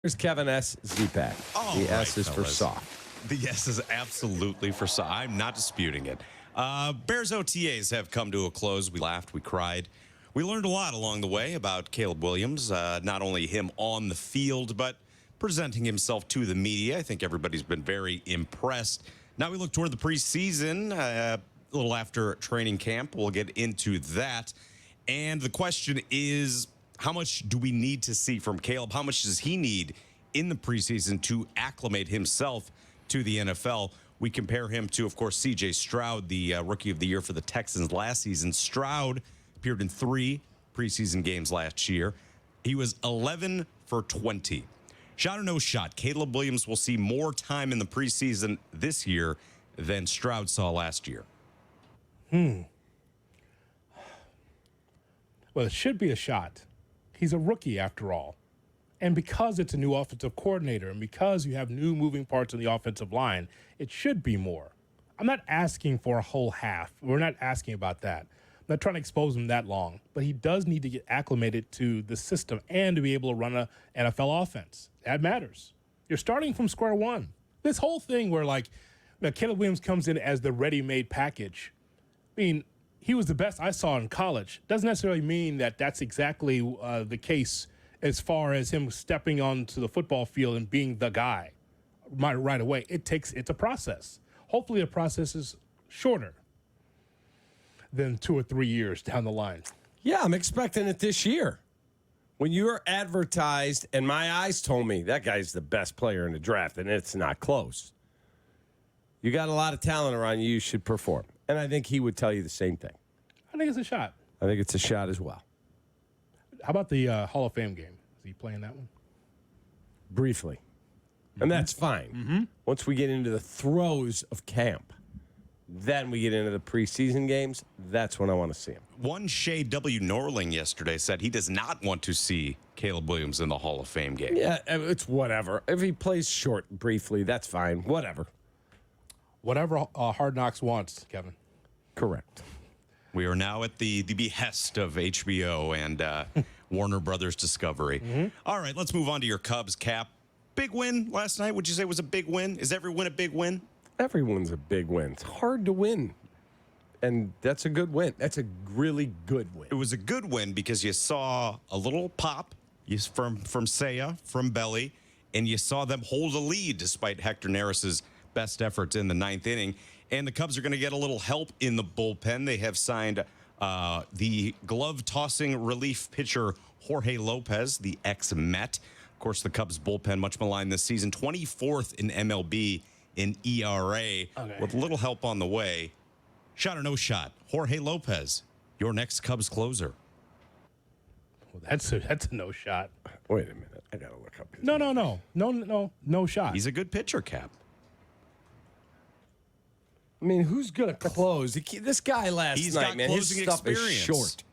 Here's Kevin S. Z-Pack. The S is for soft. The S is absolutely for soft. I'm not disputing it. Bears OTAs have come to a close. We laughed, we cried. We learned a lot along the way about Caleb Williams, not only him on the field, but presenting himself to the media. I think everybody's been very impressed. Now we look toward the preseason, a little after training camp. We'll get into that. And the question is, how much do we need to see from Caleb? How much does he need in the preseason to acclimate himself to the NFL? We compare him to, of course, C.J. Stroud, the Rookie of the Year for the Texans last season. Stroud appeared in 3 preseason games last year. He was 11 for 20. Shot or no shot, Caleb Williams will see more time in the preseason this year than Stroud saw last year. Well, it should be a shot. He's a rookie after all. And because it's a new offensive coordinator and because you have new moving parts in the offensive line, it should be more. I'm not asking for a whole half. We're not asking about that. I'm not trying to expose him that long. But he does need to get acclimated to the system and to be able to run an NFL offense. That matters. You're starting from square one. This whole thing where, Caleb Williams comes in as the ready-made package. I mean, he was the best I saw in college. Doesn't necessarily mean that that's exactly the case as far as him stepping onto the football field and being the guy right away. It's a process. Hopefully the process is shorter than 2 or 3 years down the line. Yeah, I'm expecting it this year. When you were advertised and my eyes told me that guy's the best player in the draft and it's not close, you got a lot of talent around you should perform. And I think he would tell you the same thing. I think it's a shot. I think it's a shot as well. How about the Hall of Fame game? Is he playing that one? Briefly. And that's fine. Once we get into the throes of camp, then we get into the preseason games. That's when I want to see him. One Shea W. Norling yesterday said he does not want to see Caleb Williams in the Hall of Fame game. Yeah, it's whatever. If he plays short briefly, that's fine. Whatever. Whatever Hard Knocks wants, Kevin. Correct. We are now at the behest of HBO and Warner Brothers Discovery. All right, let's move on to your Cubs, Cap. Big win last night. Would you say it was a big win? Is every win a big win? Everyone's a big win. It's hard to win. And that's a good win. That's a really good win. It was a good win because you saw a little pop from Seiya, from Belly, and you saw them hold a lead despite Hector Neris's best efforts in the 9th inning. And the Cubs are going to get a little help in the bullpen. They have signed the glove-tossing relief pitcher Jorge Lopez, the ex-Met. Of course, the Cubs bullpen, much maligned this season, 24th in MLB in ERA. Okay. With a little help on the way. Shot or no shot, Jorge Lopez, your next Cubs closer. Well, that's a no shot. Wait a minute. I got to look up his No shot. He's a good pitcher, Cap. I mean, who's going to close? This guy last night, man, his stuff is short.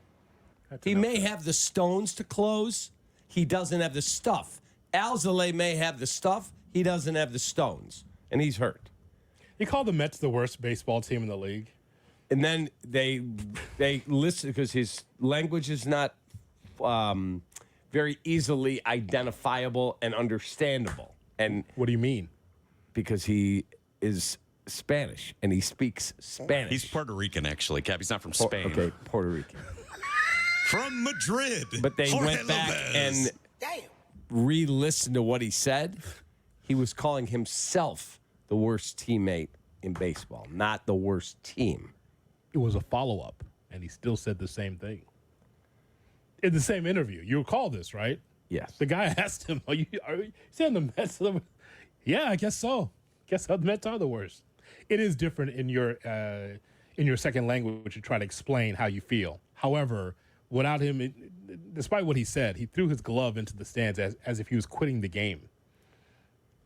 He may have the stones to close. He doesn't have the stuff. Alzolay may have the stuff. He doesn't have the stones, and he's hurt. You call the Mets the worst baseball team in the league. And then they listen because his language is not very easily identifiable and understandable. And what do you mean? Because he is Spanish, and he speaks Spanish. He's Puerto Rican, actually, Cap. He's not from Spain. Okay, Puerto Rican. From Madrid. But they Jorge went back Lopez. and re-listened to what he said. He was calling himself the worst teammate in baseball, not the worst team. It was a follow-up, and he still said the same thing. In the same interview. You recall this, right? Yes. The guy asked him, are you saying the Mets are the... Yeah, I guess so. Guess the Mets are the worst. It is different in your second language to try to explain how you feel. However, without him, despite what he said, he threw his glove into the stands as if he was quitting the game.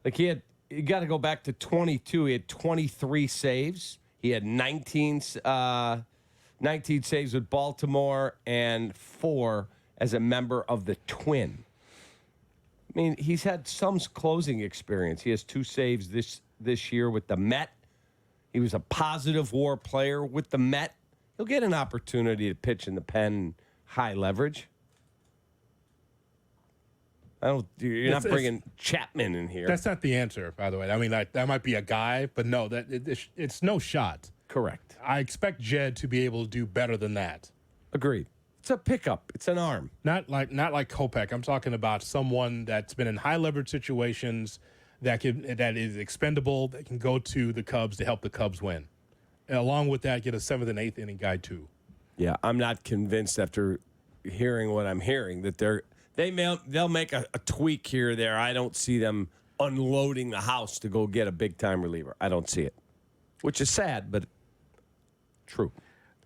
Like you got to go back to 22. He had 23 saves. He had 19 saves with Baltimore and 4 as a member of the Twin. I mean, he's had some closing experience. He has 2 saves this year with the Met. He was a positive WAR player with the Met. He'll get an opportunity to pitch in the pen, high leverage. You're not bringing Chapman in here. That's not the answer, by the way. I mean, that might be a guy, but no, it's no shot. Correct. I expect Jed to be able to do better than that. Agreed. It's a pickup. It's an arm. Not like Kopech. I'm talking about someone that's been in high leverage situations that is expendable, that can go to the Cubs to help the Cubs win. And along with that, get a 7th and 8th inning guy too. Yeah, I'm not convinced after hearing what I'm hearing that they'll make a tweak here or there. I don't see them unloading the house to go get a big time reliever. I don't see it, which is sad, but true.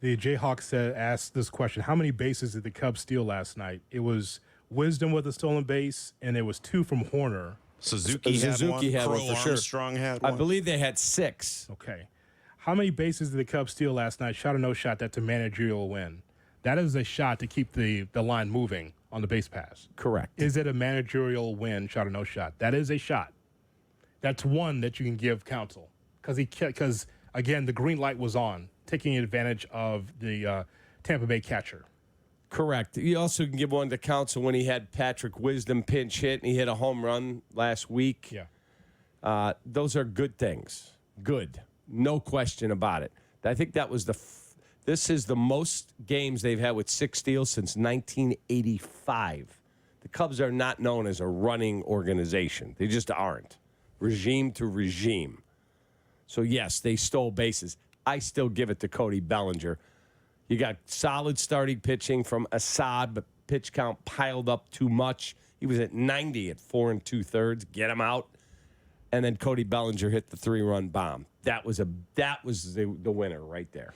The Jayhawks asked this question: how many bases did the Cubs steal last night? It was Wisdom with a stolen base, and there was 2 from Horner. Suzuki had one for sure. Armstrong had one. I believe they had 6. Okay. How many bases did the Cubs steal last night? Shot or no shot? That's a managerial win. That is a shot to keep the line moving on the base pass. Correct. Is it a managerial win, shot or no shot? That is a shot. That's one that you can give counsel. Because again, the green light was on, taking advantage of the Tampa Bay catcher. Correct. You also can give one to counsel when he had Patrick Wisdom pinch hit and he hit a home run last week. Yeah. Those are good things. Good. No question about it. I think that was this is the most games they've had with 6 steals since 1985. The Cubs are not known as a running organization. They just aren't. Regime to regime. So, yes, they stole bases. I still give it to Cody Bellinger. You got solid starting pitching from Assad, but pitch count piled up too much. He was at 90 at 4 2/3. Get him out. And then Cody Bellinger hit the 3-run bomb. That was the winner right there.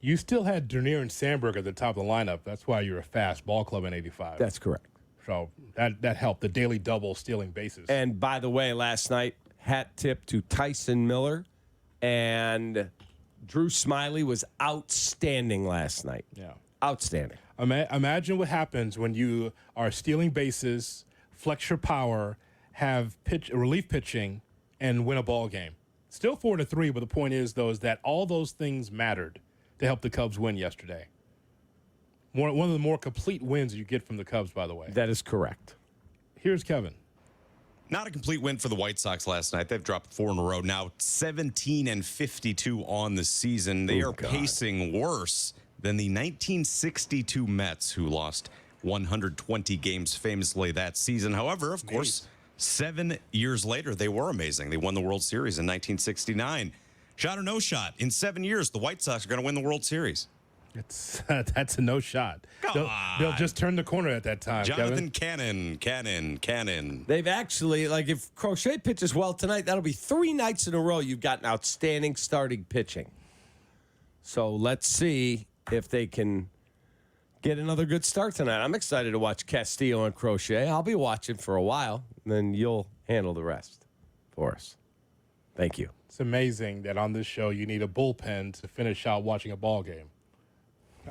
You still had Dernier and Sandberg at the top of the lineup. That's why you're a fast ball club in 85. That's correct. So that helped, the daily double stealing bases. And by the way, last night, hat tip to Tyson Miller, and Drew Smiley was outstanding last night. Yeah. Outstanding. Imagine what happens when you are stealing bases, flex your power, have relief pitching, and win a ball game. Still 4-3, but the point is, though, is that all those things mattered to help the Cubs win yesterday. One of the more complete wins you get from the Cubs, by the way. That is correct. Here's Kevin. Not a complete win for the White Sox last night. They've dropped 4 in a row now, 17-52 on the season. They are pacing worse than the 1962 Mets, who lost 120 games famously that season. However, of course, 7 years later, they were amazing. They won the World Series in 1969. Shot or no shot, in 7 years, the White Sox are going to win the World Series. That's a no shot. They'll just turn the corner at that time. Jonathan Kevin. Cannon. They've actually, if Crochet pitches well tonight, that'll be 3 nights in a row you've got an outstanding starting pitching. So let's see if they can get another good start tonight. I'm excited to watch Castillo and Crochet. I'll be watching for a while, and then you'll handle the rest for us. Thank you. It's amazing that on this show you need a bullpen to finish out watching a ball game.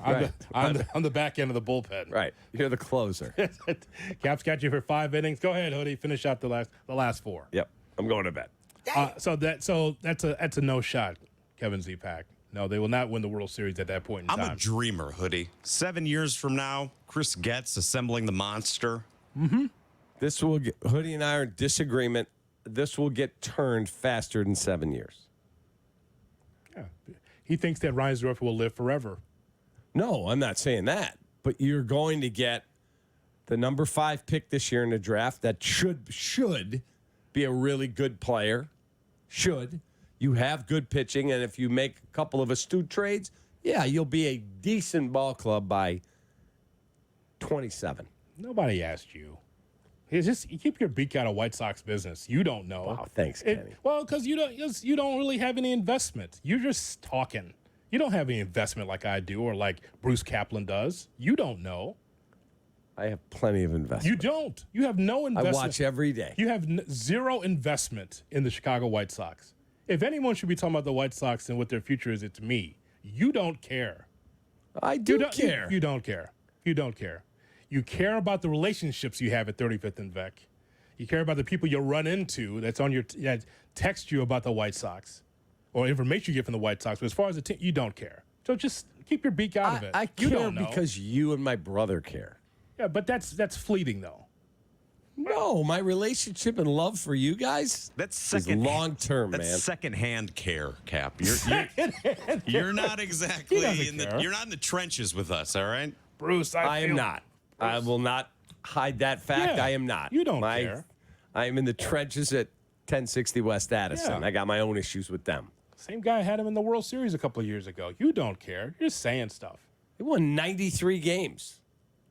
On the back end of the bullpen. Right. You're the closer. Cap's got you for 5 innings. Go ahead, Hoodie. Finish out the last 4. Yep. I'm going to bed. So that's a no shot, Kevin Z-Pack. No, they will not win the World Series at that point in time. I'm a dreamer, Hoodie. 7 years from now, Chris Getz assembling the monster. Mm-hmm. Hoodie and I are in disagreement. This will get turned faster than 7 years. Yeah. He thinks that Reinsdorf will live forever. No, I'm not saying that. But you're going to get the number 5 pick this year in the draft that should be a really good player. Should. You have good pitching, and if you make a couple of astute trades, yeah, you'll be a decent ball club by 27. Nobody asked you. It's just you keep your beak out of White Sox business. You don't know. Wow, thanks, Kenny. Because you don't really have any investment. You're just talking. You don't have any investment like I do or like Bruce Kaplan does. You don't know. I have plenty of investment. You don't. You have no investment. I watch every day. You have zero investment in the Chicago White Sox. If anyone should be talking about the White Sox and what their future is, it's me. You don't care. I do care. You don't care. You don't care. You care about the relationships you have at 35th and Vec. You care about the people you'll run into that text you about the White Sox or information you get from the White Sox. But as far as the team, you don't care. So just keep your beak out of it. I care because you and my brother care. Yeah, but that's fleeting, though. No, my relationship and love for you guys That's is second long term, man. That's secondhand care, Cap. You're not exactly He doesn't in the care. you're not in the trenches with us, all right? Bruce, I am not. I will not hide that fact. Yeah, I am not. you don't care. I am in the trenches at 1060 West Addison. Yeah. I got my own issues with them. Same guy had him in the World Series a couple of years ago. You don't care. You're just saying stuff. They won 93 games.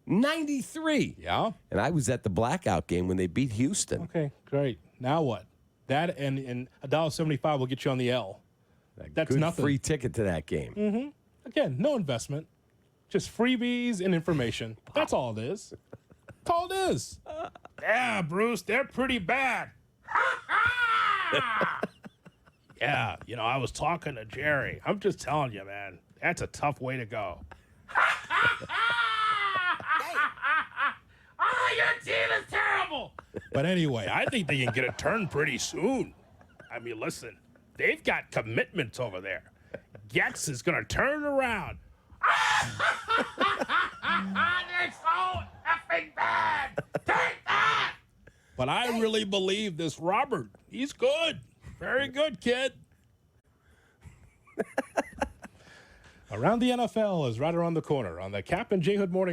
93. Yeah. And I was at the blackout game when they beat Houston. Okay, great. Now what? That and $1.75 will get you on the L. That's Good nothing. free ticket to that game. Again, no investment. Just freebies and information. That's all it is. That's all it is. Yeah, Bruce, they're pretty bad. Yeah, I was talking to Jerry. I'm just telling you, man. That's a tough way to go. Oh, your team is terrible. But anyway, I think they can get a turn pretty soon. I mean, listen, they've got commitments over there. Gex is going to turn around. They're so effing bad. Take that. But I really believe this Robert. He's good. Very good, kid. Around the NFL is right around the corner on the Kap and J Hood Morning